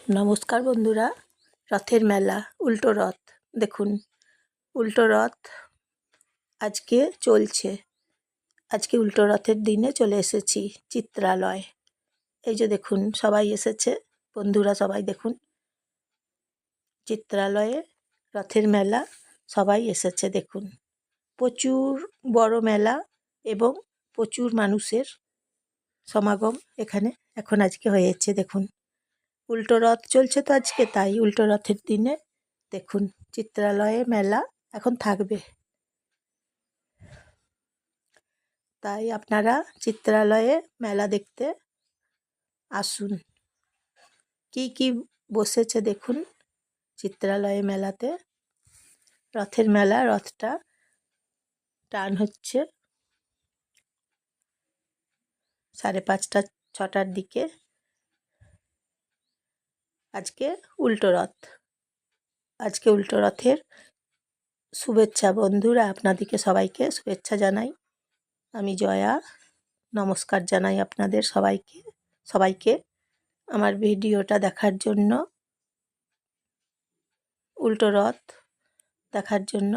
নমস্কার বন্ধুরা, রথের মেলা, উল্টো রথ। দেখুন, উল্টো রথ আজকে চলছে। আজকে উল্টো রথের দিনে চলে এসেছি চিত্রালয়। এই যে দেখুন, সবাই এসেছে, বন্ধুরা সবাই দেখুন, চিত্রালয়ে রথের মেলা সবাই এসেছে। দেখুন, প্রচুর বড় মেলা এবং প্রচুর মানুষের সমাগম এখানে এখন আজকে হয়েছে। দেখুন, উল্টো রথ চলছে তো আজকে, তাই উল্টো রথের দিনে দেখুন চিত্রালয়ে মেলা এখন থাকবে। তাই আপনারা চিত্রালয়ে মেলা দেখতে আসুন। কি কি বসেছে দেখুন চিত্রালয়ে মেলাতে। রথের মেলা, রথটা টান হচ্ছে 5:30 6টার দিকে। আজকে উল্টো রথ। আজকে উল্টো রথের শুভেচ্ছা বন্ধুরা, আপনাদেরকে সবাইকে শুভেচ্ছা জানাই। আমি জয়া, নমস্কার জানাই আপনাদের সবাইকে আমার ভিডিওটা দেখার জন্য, উল্টো রথ দেখার জন্য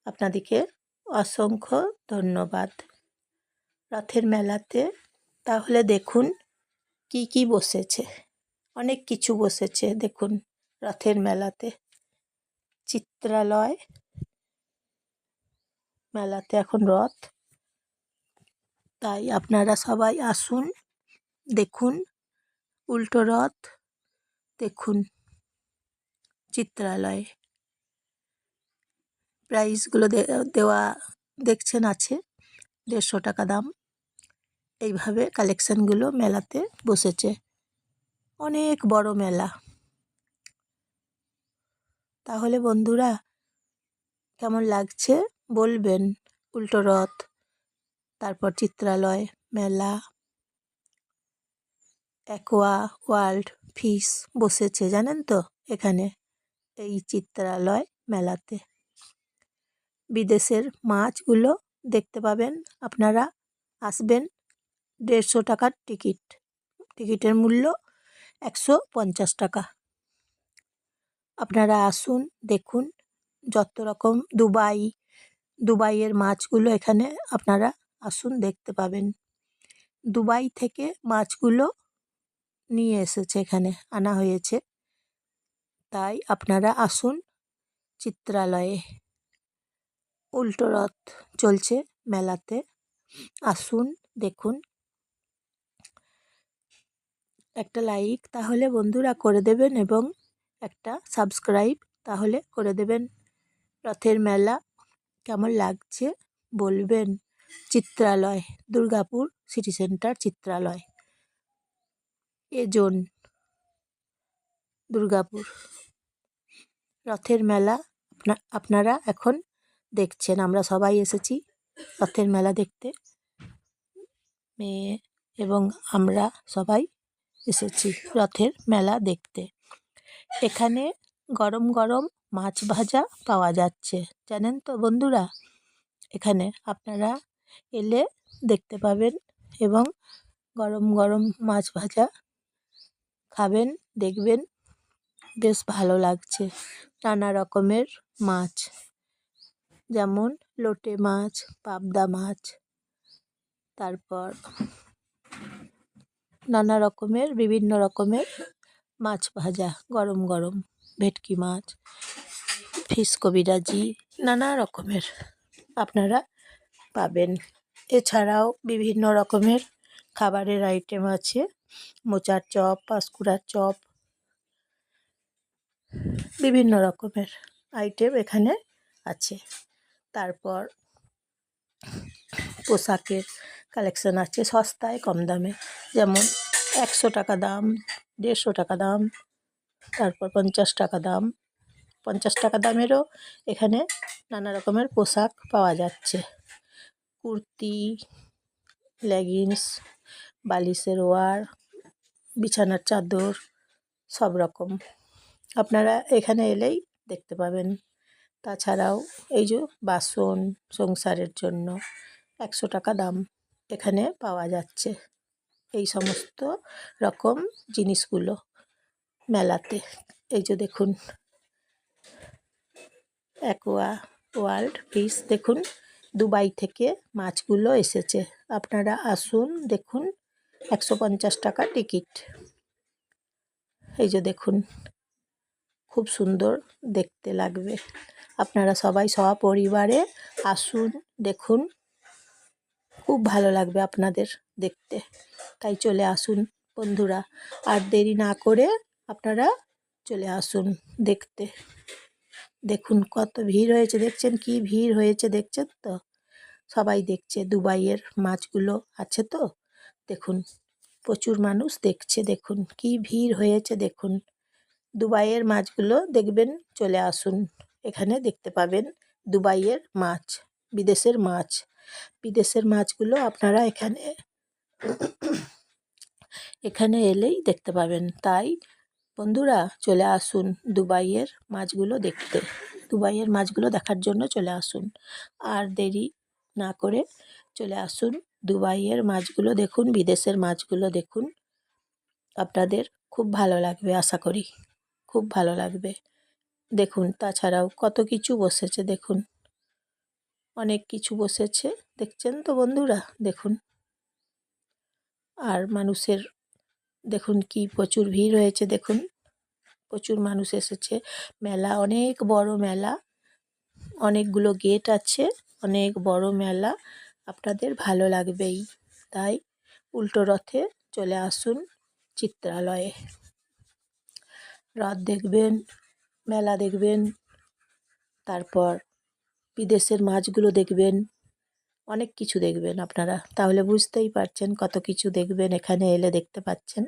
আপনাদেরকে অসংখ্য ধন্যবাদ। রথের মেলাতে তাহলে দেখুন কি কি বসেছে। অনেক কিছু বসেছে দেখুন রথের মেলাতে। চিত্রালয় মেলাতে এখন রথ, তাই আপনারা সবাই আসুন, দেখুন উল্টো রথ, দেখুন চিত্রালয়ে। প্রাইসগুলো দেওয়া দেখছেন আছে 150 টাকা দাম। এইভাবে কালেকশানগুলো মেলাতে বসেছে। অনেক বড় মেলা। তাহলে বন্ধুরা কেমন লাগছে বলবেন। উল্টো রথ, তারপর চিত্রালয় মেলা, অ্যাকোয়া ওয়ার্ল্ড ফিশ বসেছে জানেন তো এখানে, এই চিত্রালয় মেলাতে। বিদেশের মাছগুলো দেখতে পাবেন। আপনারা আসবেন। 150 টাকার টিকিট। টিকিটের মূল্য 150 টাকা। আপনারা আসুন, দেখুন যত রকম দুবাইয়ের মাছগুলো এখানে আপনারা আসুন, দেখতে পাবেন। দুবাই থেকে মাছগুলো নিয়ে এসেছে, এখানে আনা হয়েছে। তাই আপনারা আসুন চিত্রালয়ে। উল্টো রথ চলছে মেলাতে, আসুন দেখুন। একটা লাইক তাহলে বন্ধুরা করে দেবেন এবং একটা সাবস্ক্রাইব তাহলে করে দেবেন। রথের মেলা কেমন লাগছে বলবেন। Chitralay, Durgapur city centre Chitralay, zone Durgapur. রথের মেলা আপনারা এখন দেখছেন। আমরা সবাই এসেছি রথের মেলা দেখতে। মেয়ে এবং আমরা সবাই এসেছি রথের মেলা দেখতে। এখানে গরম গরম মাছ ভাজা পাওয়া যাচ্ছে জানেন তো বন্ধুরা। এখানে আপনারা এলে দেখতে পাবেন এবং গরম গরম মাছ ভাজা খাবেন, দেখবেন বেশ ভালো লাগছে। নানা রকমের মাছ, যেমন লোটে মাছ, পাবদা মাছ, তারপর নানা রকমের বিভিন্ন রকমের মাছ ভাজা গরম গরম, ভেটকি মাছ, ফিশ কবিরাজি, নানা রকমের আপনারা পাবেন। এছাড়াও বিভিন্ন রকমের খাবারের আইটেম আছে। মোচার চপ, পাঁশকুড়ার চপ, বিভিন্ন রকমের আইটেম এখানে আছে। তারপর পোশাকের কালেকশান আছে সস্তায় কম দামে, যেমন 100 টাকা দাম, 150 টাকা দাম, তারপর 50 টাকা দাম। 50 টাকা দামেরও এখানে নানা রকমের পোশাক পাওয়া যাচ্ছে। কুর্তি, লেগিংস, বালিশের ওয়ার, বিছানার চাদর, সব রকম আপনারা এখানে এলেই দেখতে পাবেন। তাছাড়াও এই যে বাসন সংসারের জন্য 100 টাকা দাম এখানে পাওয়া যাচ্ছে এই সমস্ত রকম জিনিসগুলো। মেলাতে। এই যে দেখুন অ্যাকোয়া ওয়ার্ল্ড ফিশ, দেখুন দুবাই থেকে মাছগুলো এসেছে। আপনারা আসুন দেখুন, 150 টাকা টিকিট। এই যে দেখুন খুব সুন্দর দেখতে লাগবে। আপনারা সবাই সপরিবারে আসুন দেখুন, খুব ভালো লাগবে আপনাদের দেখতে। তাই চলে আসুন বন্ধুরা, আর দেরি না করে আপনারা চলে আসুন দেখতে। দেখুন কত ভিড় হয়েছে, দেখছেন কি ভিড় হয়েছে, দেখছেন তো? সবাই দেখছে, দুবাইয়ের মাছগুলো আছে তো, দেখুন প্রচুর মানুষ দেখছে, দেখুন কি ভিড় হয়েছে দেখুন। দুবাইয়ের মাছগুলো দেখবেন, চলে আসুন, এখানে দেখতে পাবেন দুবাইয়ের মাছ, বিদেশের মাছ। বিদেশের মাছগুলো আপনারা এখানে এলেই দেখতে পাবেন। তাই বন্ধুরা চলে আসুন দুবাইয়ের মাছগুলো দেখতে, দুবাইয়ের মাছগুলো দেখার জন্য চলে আসুন। আর দেরি না করে চলে আসুন, দুবাইয়ের মাছগুলো দেখুন, বিদেশের মাছগুলো দেখুন। আপনাদের খুব ভালো লাগবে, আশা করি খুব ভালো লাগবে। দেখুন তাছাড়াও কত কিছু বসেছে, দেখুন অনেক কিছু বসেছে, দেখছেন তো বন্ধুরা দেখুন। আর মানুষের দেখুন কি প্রচুর ভিড় হয়েছে, দেখুন প্রচুর মানুষ এসেছে। মেলা অনেক বড় মেলা, অনেকগুলো গেট আছে, অনেক বড় মেলা, আপনাদের ভালো লাগবেই। তাই উল্টো রথে চলে আসুন চিত্রালয়ে, রথ দেখবেন, মেলা দেখবেন, তারপর বিদেশের মাছগুলো দেখবেন, অনেক কিছু দেখবেন আপনারা। তাহলে বুঝতেই পারছেন কত কিছু দেখবেন, এখানে এলে দেখতে পাচ্ছেন,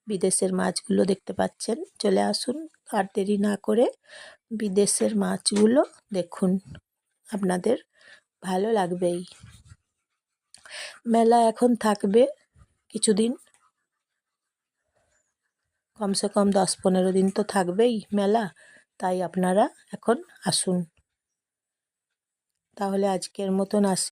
বিদেশের মাছগুলো দেখতে পাচ্ছেন। চলে আসুন আর দেরি না করে বিদেশের মাছগুলো দেখুন, আপনাদের ভালো লাগবেই। মেলা এখন থাকবে কিছুদিন, কমসে কম 10-15 দিন তো থাকবেই মেলা। তাই আপনারা এখন আসুন। তাহলে আজকের মতন আসি।